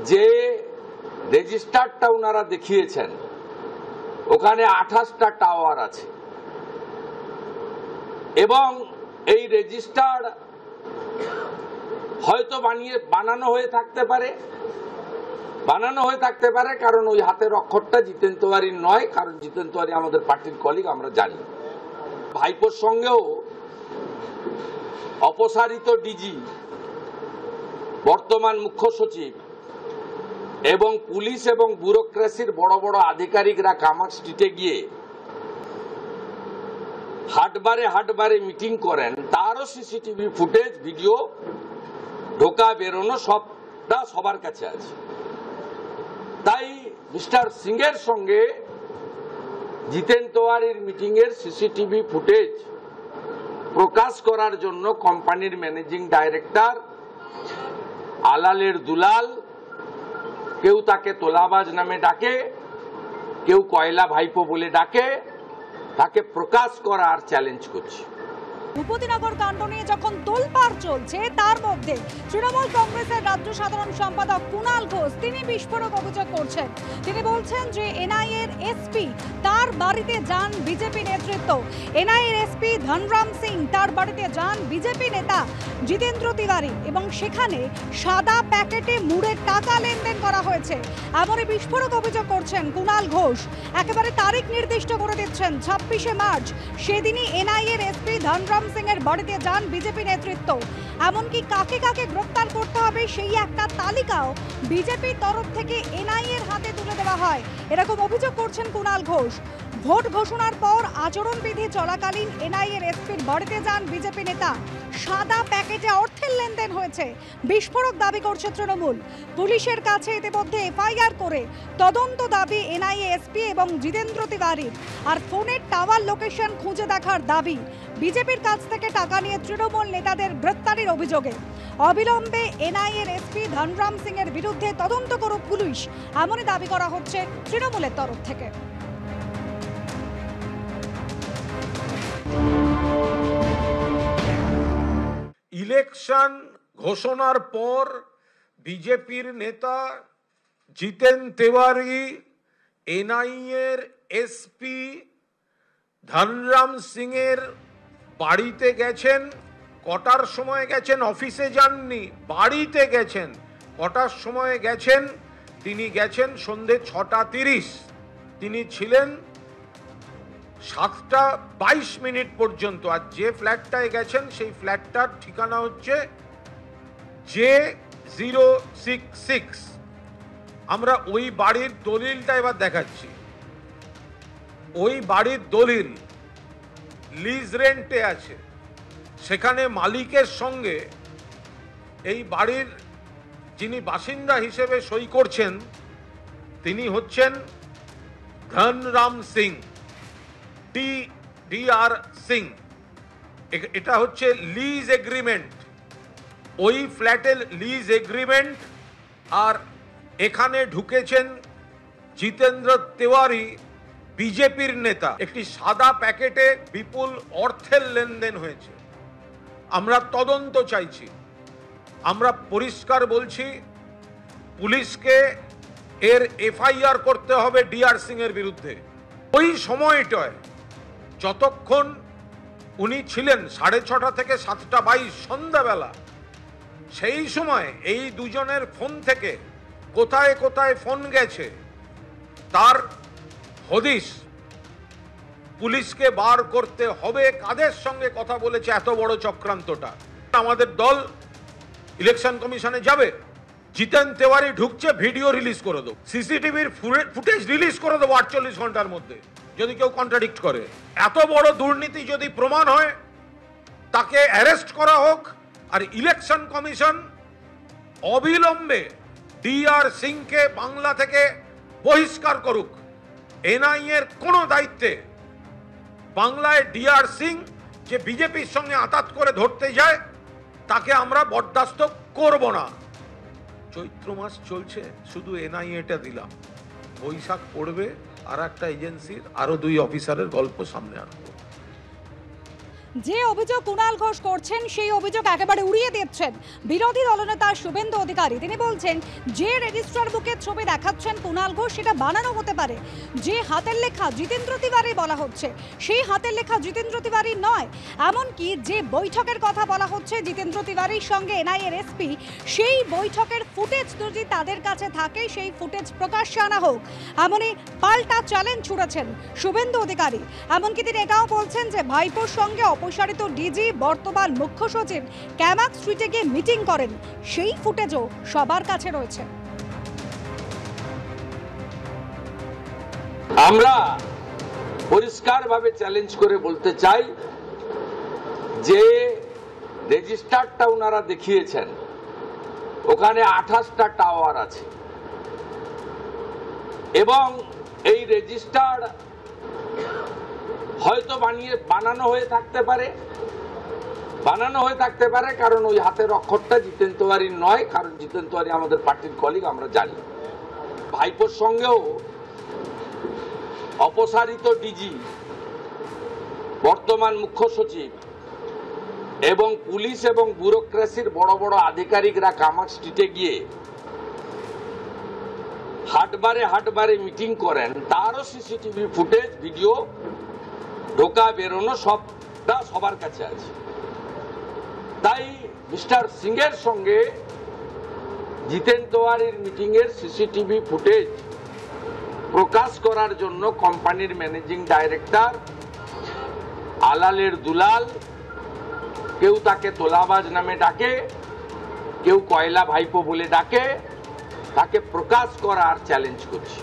যে রেজিস্টারটা ওনারা দেখিয়েছেন ওখানে 28টা টাওয়ার আছে এবং এই রেজিস্টার হয়তো বানানো হয়ে থাকতে পারে কারণ ওই হাতের অক্ষরটা জিতেন তিওয়ারির নয়, কারণ জিতেন তিওয়ারি আমাদের পার্টির কলিগ, আমরা জানি। ভাইপোর সঙ্গেও অপসারিত ডিজি, বর্তমান মুখ্য সচিব এবং পুলিশ এবং ব্যুরোক্রেসির বড় বড় আধিকারিকরা কামার স্ট্রিটে গিয়ে হাটবারে মিটিং করেন, তারও সিসিটিভি ফুটেজ, ভিডিও, ঢোকা বেরোনো সবটা সবার কাছে আছে। তাই মিস্টার সিং এর সঙ্গে জিতেন তিওয়ারির মিটিং এর সিসিটিভি ফুটেজ প্রকাশ করার জন্য কোম্পানির ম্যানেজিং ডাইরেক্টর আলালের দুলাল, কেউ তাকে তোলাবাজ নামে ডাকে, কেউ কয়লা ভাইপো বলে ডাকে, তাকে প্রকাশ করার চ্যালেঞ্জ করছে। ভূপতিনগর কাণ্ড নিয়ে যখন তোলপাড় চলছে, তার মধ্যে তৃণমূল কংগ্রেসের রাজ্য সাধারণ সম্পাদক কুণাল ঘোষ তিনি বিস্ফোরক অভিযোগ করছেন। তিনি বলছেন যে এনআইএর এসপি তার বাড়িতে যান বিজেপি নেতৃত্ব, এনআইএর এসপি ধনরাম সিং তার বাড়িতে যান বিজেপি নেতা জিতেন্দ্র তিওয়ারি এবং সেখানে সাদা প্যাকেটে মুড়ের টাকা লেনদেন করা হয়েছে। এমনই বিস্ফোরক অভিযোগ করছেন কুণাল ঘোষ। একেবারে তারিখ নির্দিষ্ট করে দিচ্ছেন 26শে মার্চ, সেদিনই এনআইএর এসপি ধনরাম সিং এর বাড়িতে যান বিজেপি নেতৃত্ব। এমনকি কাকে কাকে গ্রেফতার করতে হবে সেই একটা তালিকাও বিজেপির তরফ থেকে এনআইএর হাতে তুলে দেওয়া হয়, এরকম অভিযোগ করছেন কুণাল ঘোষ। ভোট ঘোষণার পর আচরণবিধি চলাকালীন এনআইএর এসপির বাড়িতে যান বিজেপি নেতা, সাদা প্যাকেটে অর্থের লেনদেন হয়েছে, বিস্ফোরক দাবি করছে তৃণমূল। পুলিশের কাছে ইতিমধ্যে এফআইআর করে তদন্ত দাবি এনআইএ এসপি এবং জিতেন্দ্র তিওয়ারির। আর ফোনের টাওয়ার লোকেশন খুঁজে দেখার দাবি। বিজেপির কাছ থেকে টাকা নিয়ে তৃণমূল নেতাদের গ্রেফতারির অভিযোগে অবিলম্বে এনআইএর এসপি ধনরাম সিং এর বিরুদ্ধে তদন্ত করুক পুলিশ, এমনই দাবি করা হচ্ছে তৃণমূলের তরফ থেকে। ইলেকশন ঘোষণার পর বিজেপির নেতা জিতেন তিওয়ারি এনআইএর এসপি ধনরাম সিং এর বাড়িতে গেছেন। কটার সময় গেছেন? অফিসে যাননি, বাড়িতে গেছেন। কটার সময় গেছেন? তিনি গেছেন সন্ধে 6:30। তিনি ছিলেন 7:22 পর্যন্ত। আর যে ফ্ল্যাটটায় গেছেন সেই ফ্ল্যাটটার ঠিকানা হচ্ছে J066। আমরা ওই বাড়ির দলিলটা এবার দেখাচ্ছি। ওই বাড়ির দলিল লিজ রেন্টে আছে, সেখানে মালিকের সঙ্গে এই বাড়ির যিনি বাসিন্দা হিসেবে সই করছেন তিনি হচ্ছেন ধনরাম সিং, DR সিং। এটা হচ্ছে লিজ এগ্রিমেন্ট, ওই ফ্ল্যাটের লিজ এগ্রিমেন্ট। আর এখানে ঢুকেছেন জিতেন্দ্র তিওয়ারি, বিজেপির নেতা। একটি সাদা প্যাকেটে বিপুল অর্থের লেনদেন হয়েছে। আমরা তদন্ত চাইছি। আমরা পরিষ্কার বলছি, পুলিশকে এর এফআইআর করতে হবে DR সিং এর বিরুদ্ধে। ওই সময়টায় যতক্ষণ উনি ছিলেন 6:30 থেকে 7:22 সন্ধ্যাবেলা, সেই সময় এই দুজনের ফোন থেকে কোথায় কোথায় ফোন গেছে তার হদিশ পুলিশকে বার করতে হবে। কাদের সঙ্গে কথা বলেছে এত বড় চক্রান্তটা। আমাদের দল ইলেকশন কমিশনে যাবে, জিতেন তিওয়ারি ঢুকছে, ভিডিও রিলিজ করে দেবো, সিসিটিভির ফুটেজ রিলিজ করে দেবো 48 ঘন্টার মধ্যে, যদি কেউ কন্ট্রাডিক্ট করে। এত বড় দুর্নীতি যদি প্রমাণ হয় তাকে অ্যারেস্ট করা হোক। আর ইলেকশন কমিশন অবিলম্বে DR সিংকে বাংলা থেকে বহিষ্কার করুক। এনআইএর কোনো দায়িত্বে বাংলায় DR সিং যে বিজেপির সঙ্গে আঁতাত করে ধরতে যায় তাকে আমরা বরদাস্ত করব না। চৈত্র মাস চলছে, শুধু এনআইএটা দিলাম, বৈশাখ পড়বে, আর একটা এজেন্সির আরো 2 অফিসারের গল্প সামনে আনবো। যে অভিযোগ কুণাল ঘোষ করছেন সেই অভিযোগ একেবারে উড়িয়ে দিচ্ছেন বিরোধী দলনেতা শুভেন্দু অধিকারী। তিনি বলছেন যে রেজিস্ট্রার বুকের ছবি দেখাচ্ছেন কুণাল ঘোষ সেটা বানানো হতে পারে, যে হাতের লেখা জিতেন্দ্র তিওয়ারি বলা হচ্ছে সেই হাতের লেখা জিতেন্দ্র তিওয়ারি নয়। এমনকি যে বৈঠকের কথা বলা হচ্ছে জিতেন্দ্র তিওয়ারির সঙ্গে এনআইএর এসপি, সেই বৈঠকের ফুটেজ যদি তাদের কাছে থাকে সেই ফুটেজ প্রকাশ্যে আনা হোক, এমনই পাল্টা চ্যালেঞ্জ ছুড়েছেন শুভেন্দু অধিকারী। এমনকি তিনি এটাও বলছেন যে ভাইপোর সঙ্গে অপসারিত ডিজি বর্তমান মুখ্য সচিব ক্যামাক স্ট্রিটে গিয়ে মিটিং করেন, সেই ফুটেজও সবার কাছে রয়েছে। আমরা পরিষ্কারভাবে চ্যালেঞ্জ করে বলতে চাই যে রেজিস্টারটা ওনারা দেখিয়েছেন, ওখানে 28টা টাওয়ার আছে এবং এই রেজিস্টার হয়তো বানানো হয়ে থাকতে পারে, কারণ ওই হাতের অক্ষরটা জিতেন তিওয়ারির নয়, কারণ জিতেন তিওয়ারি আমাদের পার্টির কলিগ, আমরা জানি। ভাইপোর সঙ্গেও অপসারিত ডিজি বর্তমান মুখ্য সচিব এবং পুলিশ এবং ব্যুরোক্রেসির বড় বড় আধিকারিকরা কামাক স্ট্রিটে গিয়ে হাটবারে মিটিং করেন, তারও সিসিটিভি ফুটেজ, ভিডিও, ঢোকা বেরোনো সবটা সবার কাছে আছে। তাই মিস্টার সিং এর সঙ্গে জিতেন তিওয়ারির মিটিং এর সিসিটিভি ফুটেজ প্রকাশ করার জন্য কোম্পানির ম্যানেজিং ডাইরেক্টর আলালের দুলাল, কেউ তাকে তোলাবাজ নামে ডাকে, কেউ কয়লা ভাইপো বলে ডাকে, তাকে প্রকাশ করার চ্যালেঞ্জ করছে।